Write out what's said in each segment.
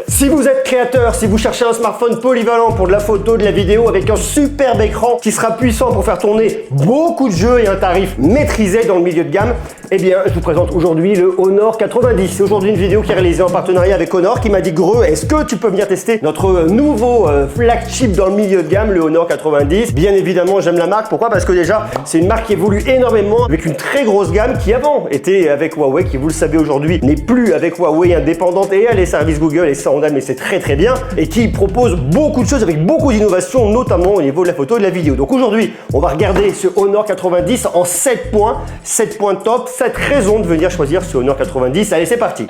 Si vous êtes créateur, si vous cherchez un smartphone polyvalent pour de la photo, de la vidéo avec un superbe écran qui sera puissant pour faire tourner beaucoup de jeux et un tarif maîtrisé dans le milieu de gamme, eh bien je vous présente aujourd'hui le Honor 90. C'est aujourd'hui une vidéo qui est réalisée en partenariat avec Honor qui m'a dit Greux, est-ce que tu peux venir tester notre nouveau flagship dans le milieu de gamme, le Honor 90. Bien évidemment j'aime la marque, pourquoi? Parce que déjà c'est une marque qui évolue énormément avec une très grosse gamme qui avant était avec Huawei, qui vous le savez aujourd'hui n'est plus avec Huawei, indépendante et a les services Google et ça on a, mais c'est très très bien, et qui propose beaucoup de choses avec beaucoup d'innovations, notamment au niveau de la photo et de la vidéo. Donc aujourd'hui on va regarder ce Honor 90 en 7 points top, 7 raisons de venir choisir ce Honor 90. Allez, c'est parti.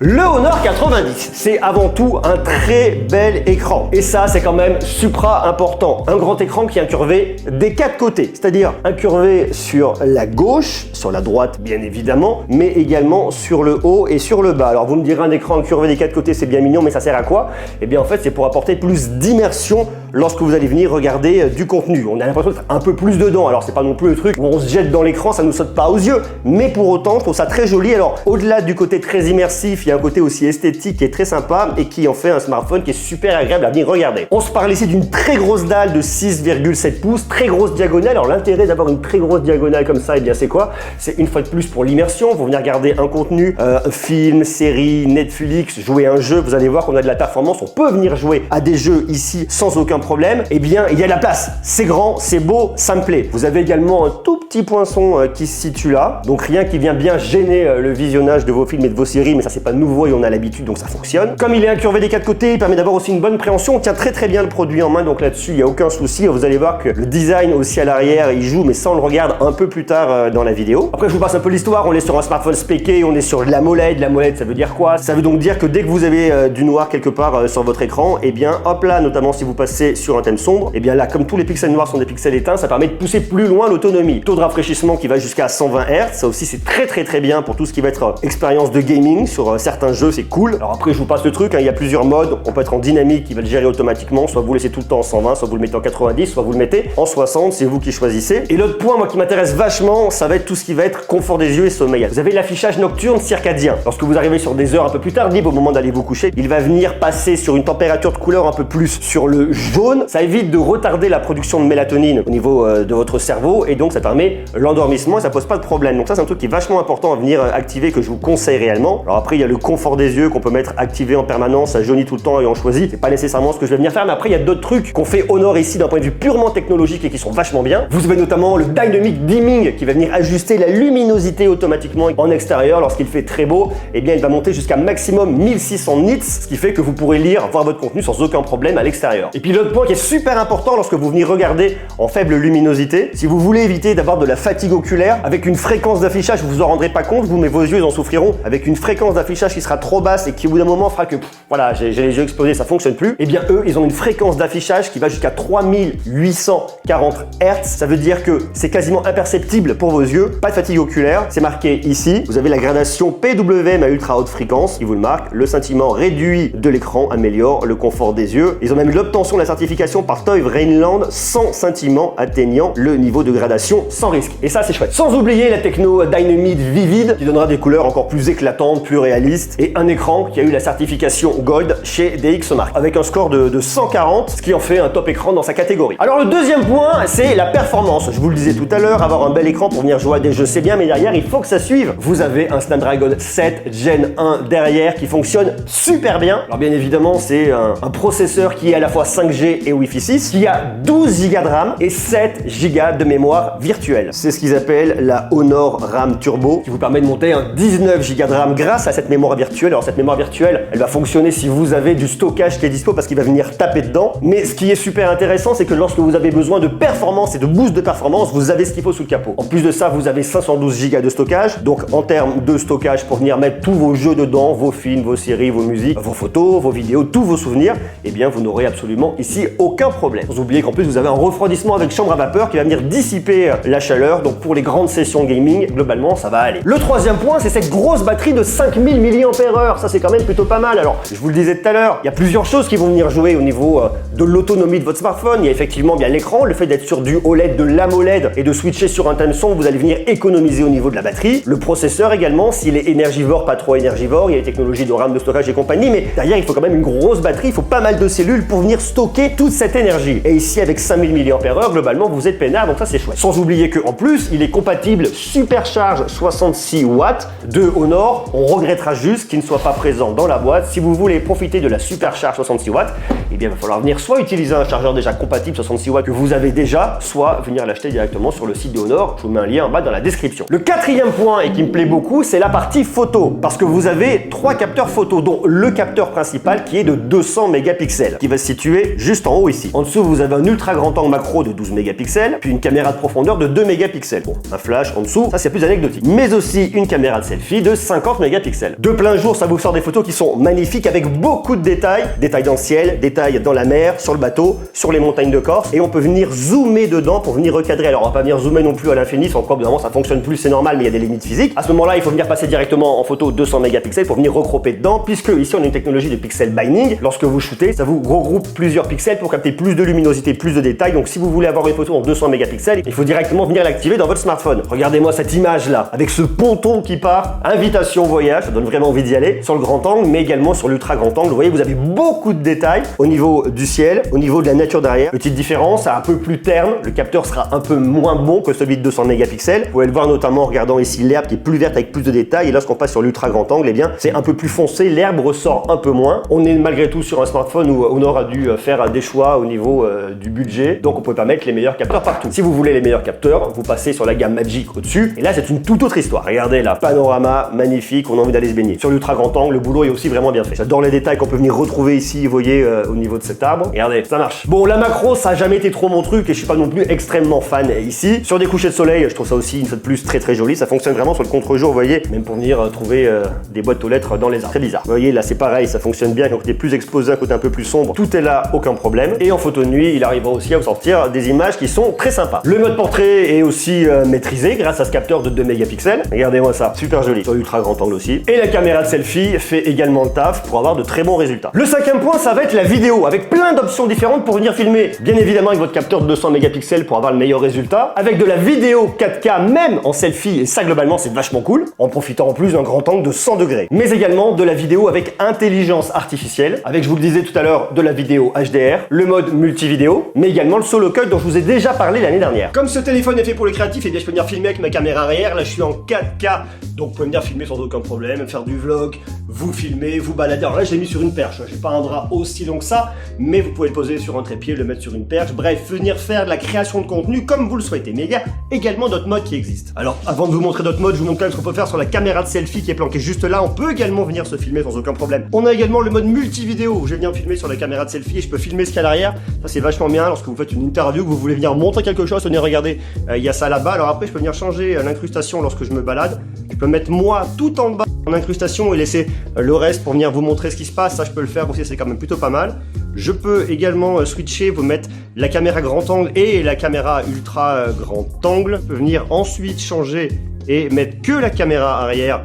Le Honor 90, c'est avant tout un très bel écran. Et ça, c'est quand même supra important. Un grand écran qui est incurvé des 4 côtés, c'est-à-dire incurvé sur la gauche, sur la droite bien évidemment, mais également sur le haut et sur le bas. Alors vous me direz, un écran incurvé des 4 côtés, c'est bien mignon, mais ça sert à quoi? Eh bien en fait, c'est pour apporter plus d'immersion lorsque vous allez venir regarder du contenu. On a l'impression d'être un peu plus dedans. Alors c'est pas non plus le truc où on se jette dans l'écran, ça nous saute pas aux yeux, mais pour autant, je trouve ça très joli. Alors au-delà du côté très immersif, il y a un côté aussi esthétique qui est très sympa et qui en fait un smartphone qui est super agréable à venir regarder. On se parle ici d'une très grosse dalle de 6,7 pouces, très grosse diagonale. Alors l'intérêt d'avoir une très grosse diagonale comme ça, eh bien c'est quoi? C'est une fois de plus pour l'immersion. Vous venez regarder un contenu, film, série, Netflix, jouer à un jeu, vous allez voir qu'on a de la performance. On peut venir jouer à des jeux ici sans aucun problème. Eh bien il y a de la place, c'est grand, c'est beau, ça me plaît. Vous avez également un tout petit poinçon qui se situe là, donc rien qui vient bien gêner le visionnage de vos films et de vos séries, mais ça c'est pas nouveau et on a l'habitude, donc ça fonctionne. Comme il est incurvé des 4 côtés, il permet d'avoir aussi une bonne préhension. On tient très très bien le produit en main, donc là-dessus il n'y a aucun souci. Vous allez voir que le design aussi à l'arrière il joue, mais ça on le regarde un peu plus tard dans la vidéo. Après je vous passe un peu l'histoire. On est sur un smartphone spéqué, on est sur de l'AMOLED. L'AMOLED ça veut dire quoi? Ça veut donc dire que dès que vous avez du noir quelque part sur votre écran, et bien hop là, notamment si vous passez sur un thème sombre, et bien là comme tous les pixels noirs sont des pixels éteints, ça permet de pousser plus loin l'autonomie. Taux de rafraîchissement qui va jusqu'à 120 Hz, ça aussi c'est très très très bien pour tout ce qui va être expérience de gaming sur certains jeux, c'est cool. Alors après je vous passe le truc, il y a plusieurs modes. On peut être en dynamique qui va le gérer automatiquement, soit vous laissez tout le temps en 120, soit vous le mettez en 90, soit vous le mettez en 60, c'est vous qui choisissez. Et l'autre point moi qui m'intéresse vachement, ça va être tout ce qui va être confort des yeux et sommeil. Vous avez l'affichage nocturne circadien. Lorsque vous arrivez sur des heures un peu plus tardives au moment d'aller vous coucher, il va venir passer sur une température de couleur un peu plus sur le jaune. Ça évite de retarder la production de mélatonine au niveau de votre cerveau et donc ça permet l'endormissement et ça pose pas de problème. Donc ça c'est un truc qui est vachement important à venir activer, que je vous conseille réellement. Alors après il y a le confort des yeux qu'on peut mettre activé en permanence, ça jaunit tout le temps et on choisit. C'est pas nécessairement ce que je vais venir faire, mais après il y a d'autres trucs qu'on fait Honor ici d'un point de vue purement technologique et qui sont vachement bien. Vous avez notamment le Dynamic Dimming qui va venir ajuster la luminosité automatiquement en extérieur lorsqu'il fait très beau. Et bien il va monter jusqu'à maximum 1600 nits, ce qui fait que vous pourrez lire, voir votre contenu sans aucun problème à l'extérieur. Et puis l'autre point qui est super important lorsque vous venez regarder en faible luminosité, si vous voulez éviter d'avoir de la fatigue oculaire, avec une fréquence d'affichage, vous vous en rendrez pas compte, vous, mais vos yeux ils en souffriront, avec une fréquence d'affichage qui sera trop basse et qui au bout d'un moment fera que voilà, j'ai les yeux explosés, ça fonctionne plus. Et bien eux, ils ont une fréquence d'affichage qui va jusqu'à 3840 Hz. Ça veut dire que c'est quasiment imperceptible pour vos yeux, pas de fatigue oculaire. C'est marqué ici. Vous avez la gradation PWM à ultra haute fréquence qui vous le marque. Le scintillement réduit de l'écran améliore le confort des yeux. Ils ont même l'obtention de la certification par Toy Rainland sans scintillement, atteignant le niveau de gradation sans risque. Et ça c'est chouette. Sans oublier la techno Dynamite Vivid qui donnera des couleurs encore plus éclatantes, plus réalistes, et un écran qui a eu la certification Gold chez DxOMark avec un score de 140, ce qui en fait un top écran dans sa catégorie. Alors le deuxième point, c'est la performance. Je vous le disais tout à l'heure, avoir un bel écran pour venir jouer à des jeux c'est bien, mais derrière il faut que ça suive. Vous avez un Snapdragon 7 Gen 1 derrière qui fonctionne super bien. Alors bien évidemment c'est un processeur qui est à la fois 5G et Wi-Fi 6, qui a 12 Go de RAM et 7 Go de mémoire virtuelle. C'est ce qu'ils appellent la Honor RAM Turbo, qui vous permet de monter un 19 Go de RAM grâce à cette mémoire virtuelle. Alors cette mémoire virtuelle, elle va fonctionner si vous avez du stockage qui est dispo parce qu'il va venir taper dedans. Mais ce qui est super intéressant, c'est que lorsque vous avez besoin de performance et de boost de performance, vous avez ce qu'il faut sous le capot. En plus de ça, vous avez 512 Go de stockage. Donc en termes de stockage pour venir mettre tous vos jeux dedans, vos films, vos séries, vos musiques, vos photos, vos vidéos, tous vos souvenirs, eh bien vous n'aurez absolument ici aucun problème. Sans oublier qu'en plus vous avez un refroidissement avec chambre à vapeur qui va venir dissiper la chaleur. Donc pour les grandes sessions gaming, globalement ça va aller. Le troisième point, c'est cette grosse batterie de 5000 mAh. Ça c'est quand même plutôt pas mal. Alors je vous le disais tout à l'heure, il y a plusieurs choses qui vont venir jouer au niveau de l'autonomie de votre smartphone. Il y a effectivement bien l'écran, le fait d'être sur du OLED, de l'AMOLED et de switcher sur un Samsung, vous allez venir économiser au niveau de la batterie. Le processeur également, s'il est énergivore, pas trop énergivore, il y a les technologies de RAM, de stockage et compagnie, mais derrière il faut quand même une grosse batterie, il faut pas mal de cellules pour venir stocker toute cette énergie. Et ici avec 5000 mAh, globalement vous êtes peinard, donc ça c'est chouette. Sans oublier qu'en plus, il est compatible Supercharge 66 watts de Honor. On regrettera juste qu'il ne soit pas présent dans la boîte. Si vous voulez profiter de la Supercharge 66 watts, eh bien il va falloir venir soit utiliser un chargeur déjà compatible 66 watts que vous avez déjà, soit venir l'acheter directement sur le site de Honor. Je vous mets un lien en bas dans la description. Le quatrième point et qui me plaît beaucoup, c'est la partie photo, parce que vous avez 3 capteurs photo, dont le capteur principal qui est de 200 mégapixels, qui va se situer juste en haut ici. En dessous, vous avez un ultra grand angle macro de 12 mégapixels, puis une caméra de profondeur de 2 mégapixels. Bon, un flash en dessous, ça c'est plus anecdotique. Mais aussi une caméra de selfie de 50 mégapixels. De plein jour, ça vous sort des photos qui sont magnifiques avec beaucoup de détails dans le ciel, détails dans la mer, sur le bateau, sur les montagnes de Corse, et on peut venir zoomer dedans pour venir recadrer. Alors on va pas venir zoomer non plus à l'infini, sans quoi évidemment ça fonctionne plus, c'est normal, mais il y a des limites physiques. À ce moment-là, il faut venir passer directement en photo 200 mégapixels pour venir recropper dedans, puisque ici on a une technologie de pixel binding. Lorsque vous shootez, ça vous regroupe plusieurs pixels pour capter plus de luminosité, plus de détails. Donc si vous voulez avoir une photo en 200 mégapixels, il faut directement venir l'activer dans votre smartphone. Regardez-moi cette image là, avec ce ponton qui part, invitation voyage, ça donne vraiment envie d'y aller, sur le grand angle, mais également sur l'ultra grand angle. Vous voyez, vous avez beaucoup de détails au niveau du ciel, au niveau de la nature derrière. Petite différence, un peu plus terne, le capteur sera un peu moins bon que celui de 200 mégapixels. Vous pouvez le voir notamment en regardant ici l'herbe qui est plus verte avec plus de détails, et lorsqu'on passe sur l'ultra grand angle, eh bien c'est un peu plus foncé, l'herbe ressort un peu moins. On est malgré tout sur un smartphone où Honor a dû faire des choix au niveau du budget, donc on peut pas mettre les meilleurs capteurs partout. Si vous voulez les meilleurs capteurs, vous passez sur la gamme Magic au-dessus, et là c'est une toute autre histoire. Regardez là, panorama magnifique, on a envie d'aller se baigner. Sur l'ultra grand angle, le boulot est aussi vraiment bien fait. J'adore les détails qu'on peut venir retrouver ici, vous voyez, au niveau de cet arbre. Regardez, ça marche. Bon, la macro, ça a jamais été trop mon truc, et je suis pas non plus extrêmement fan ici. Sur des couchers de soleil, je trouve ça aussi une fois de plus très joli. Ça fonctionne vraiment sur le contre-jour, vous voyez, même pour venir trouver des boîtes aux lettres dans les arbres. Très bizarre. Vous voyez, là c'est pareil, ça fonctionne bien. Un côté plus exposé, un côté un peu plus sombre, tout est là, aucun problème. Et en photo de nuit, il arrivera aussi à vous sortir des images qui sont très sympas. Le mode portrait est aussi maîtrisé grâce à ce capteur de 2 mégapixels. Regardez-moi ça, super joli. Sur ultra grand angle aussi. Et la caméra de selfie fait également le taf pour avoir de très bons résultats. Le cinquième point, ça va être la vidéo, avec plein d'options différentes pour venir filmer. Bien évidemment avec votre capteur de 200 mégapixels pour avoir le meilleur résultat. Avec de la vidéo 4K même en selfie, et ça globalement c'est vachement cool, en profitant en plus d'un grand angle de 100 degrés. Mais également de la vidéo avec intelligence artificielle, avec, je vous le disais tout à l'heure, de la vidéo HDR, le mode multi-vidéo, mais également le solo cut dont je vous ai déjà parlé l'année dernière. Comme ce téléphone est fait pour les créatifs, et bien je peux venir filmer avec ma caméra arrière. Là je suis en 4K, donc vous pouvez venir filmer sans aucun problème, faire du vlog, vous filmer, vous balader. Alors là je l'ai mis sur une perche, j'ai pas un drap aussi long que ça, mais vous pouvez le poser sur un trépied, le mettre sur une perche, bref, venir faire de la création de contenu comme vous le souhaitez. Mais il y a également d'autres modes qui existent. Alors avant de vous montrer d'autres modes, je vous montre quand même ce qu'on peut faire sur la caméra de selfie qui est planquée juste là. On peut également venir se filmer sans aucun problème. On a également le mode multi-vidéo où je vais venir filmer sur la caméra de selfie et je peux filmer ce qu'il y a à l'arrière. Ça c'est vachement bien lorsque vous faites une interview, que vous voulez venir montrer quelque chose, venir regarder, il y a ça là-bas. Alors après je peux venir changer l'incrustation lorsque je me balade. Je peux mettre moi tout en bas en incrustation et laisser le reste pour venir vous montrer ce qui se passe. Ça je peux le faire aussi, c'est quand même plutôt pas mal. Je peux également switcher, vous mettre la caméra grand angle et la caméra ultra grand angle. Je peux venir ensuite changer et mettre que la caméra arrière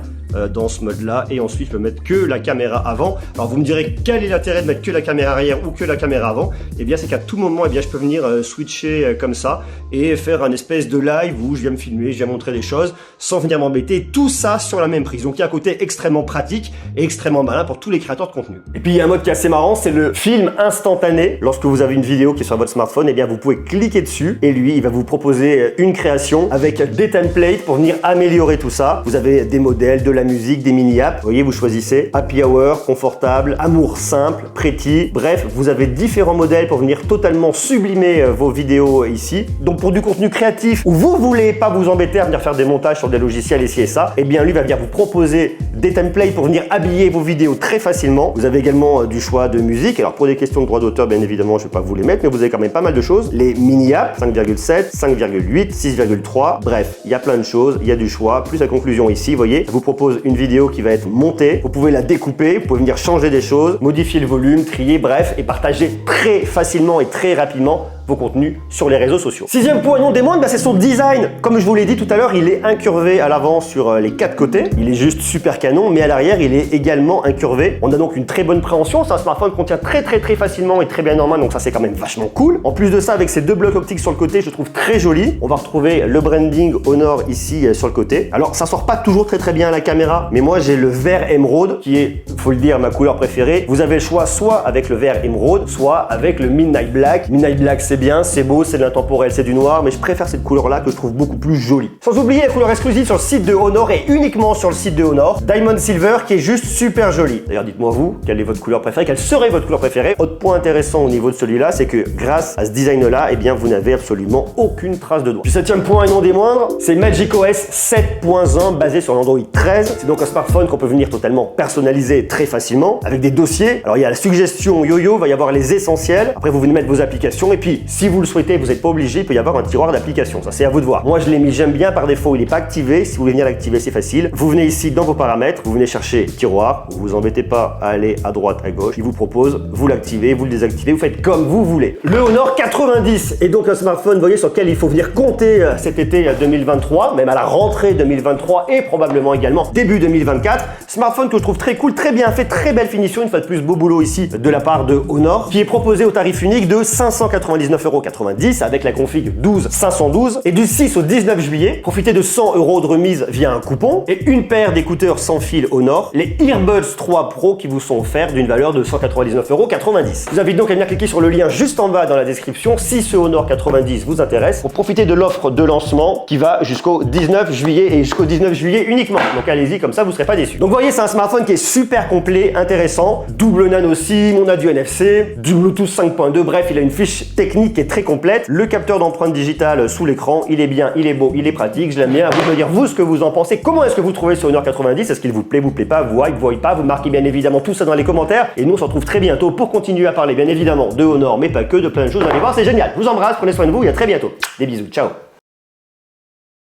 dans ce mode là, et ensuite je peux mettre que la caméra avant. Alors vous me direz quel est l'intérêt de mettre que la caméra arrière ou que la caméra avant. Et bien c'est qu'à tout moment, je peux venir switcher comme ça et faire un espèce de live où je viens me filmer, je viens montrer des choses sans venir m'embêter, tout ça sur la même prise. Donc il y a un côté extrêmement pratique et extrêmement malin pour tous les créateurs de contenu. Et puis il y a un mode qui est assez marrant, c'est le film instantané. Lorsque vous avez une vidéo qui est sur votre smartphone, et bien vous pouvez cliquer dessus et lui il va vous proposer une création avec des templates pour venir améliorer tout ça. Vous avez des modèles, de la musique, des mini-apps. Vous voyez, vous choisissez Happy Hour, confortable, amour simple, pretty. Bref, vous avez différents modèles pour venir totalement sublimer vos vidéos ici. Donc pour du contenu créatif où vous voulez pas vous embêter à venir faire des montages sur des logiciels ici et ça, et bien lui va venir vous proposer des templates pour venir habiller vos vidéos très facilement. Vous avez également du choix de musique. Alors pour des questions de droit d'auteur, bien évidemment, je vais pas vous les mettre, mais vous avez quand même pas mal de choses. Les mini-apps, 5,7, 5,8, 6,3. Bref, il y a plein de choses, il y a du choix. Plus la conclusion ici, vous voyez, ça vous propose une vidéo qui va être montée. Vous pouvez la découper, vous pouvez venir changer des choses, modifier le volume, trier, bref, et partager très facilement et très rapidement vos contenus sur les réseaux sociaux. Sixième point non des moindres, c'est son design. Comme je vous l'ai dit tout à l'heure, il est incurvé à l'avant sur les 4 côtés. Il est juste super canon, mais à l'arrière, il est également incurvé. On a donc une très bonne préhension. C'est un smartphone qu'on tient très facilement et très bien en main, donc ça c'est quand même vachement cool. En plus de ça, avec ces deux blocs optiques sur le côté, je trouve très joli. On va retrouver le branding Honor ici sur le côté. Alors ça sort pas toujours très bien à la caméra, mais moi j'ai le vert émeraude qui est, faut le dire, ma couleur préférée. Vous avez le choix soit avec le vert émeraude, soit avec le Midnight Black. Midnight Black c'est bien, c'est beau, c'est de l'intemporel, c'est du noir, mais je préfère cette couleur là que je trouve beaucoup plus jolie. Sans oublier la couleur exclusive sur le site de Honor et uniquement sur le site de Honor, Diamond Silver, qui est juste super jolie. D'ailleurs dites-moi vous, quelle est votre couleur préférée, quelle serait votre couleur préférée. Autre point intéressant au niveau de celui-là, c'est que grâce à ce design là, eh bien vous n'avez absolument aucune trace de doigt. Puis septième point et non des moindres, c'est macOS 7.1 basé sur l'Android 13. C'est donc un smartphone qu'on peut venir totalement personnaliser très facilement avec des dossiers. Alors il y a la suggestion yo-yo, il va y avoir les essentiels. Après vous venez mettre vos applications et puis si vous le souhaitez, vous n'êtes pas obligé, il peut y avoir un tiroir d'applications. Ça c'est à vous de voir. Moi je l'ai mis j'aime bien par défaut, il n'est pas activé. Si vous voulez venir l'activer, c'est facile. Vous venez ici dans vos paramètres, vous venez chercher tiroir. Vous vous embêtez pas à aller à droite, à gauche. Il vous propose, vous l'activez, vous le désactivez, vous faites comme vous voulez. Le Honor 90 est donc un smartphone, vous voyez, sur lequel il faut venir compter cet été 2023, même à la rentrée 2023 et probablement également début 2024. Smartphone que je trouve très cool, très bien fait, très belle finition, une fois de plus beau boulot ici de la part de Honor, qui est proposé au tarif unique de 599,90 € avec la config 12512 et du 6 au 19 juillet, profitez de 100 € de remise via un coupon et une paire d'écouteurs sans fil Honor, les Earbuds 3 Pro qui vous sont offerts d'une valeur de 199,90 €. Je vous invite donc à venir cliquer sur le lien juste en bas dans la description si ce Honor 90 vous intéresse pour profiter de l'offre de lancement qui va jusqu'au 19 juillet et jusqu'au 19 juillet uniquement. Donc allez-y, comme ça vous serez pas déçus. Donc vous voyez, c'est un smartphone qui est super complet, intéressant, double nano SIM, on a du NFC, du Bluetooth 5.2, bref, il a une fiche technique qui est très complète. Le capteur d'empreinte digitale sous l'écran, il est bien, il est beau, il est pratique, je l'aime bien. À vous de me dire vous ce que vous en pensez. Comment est-ce que vous trouvez ce Honor 90? Est-ce qu'il vous plaît pas, vous voyez pas, vous marquez bien évidemment tout ça dans les commentaires et nous on se retrouve très bientôt pour continuer à parler bien évidemment de Honor mais pas que, de plein de choses. Allez voir, c'est génial. Je vous embrasse, prenez soin de vous et à très bientôt. Des bisous, ciao.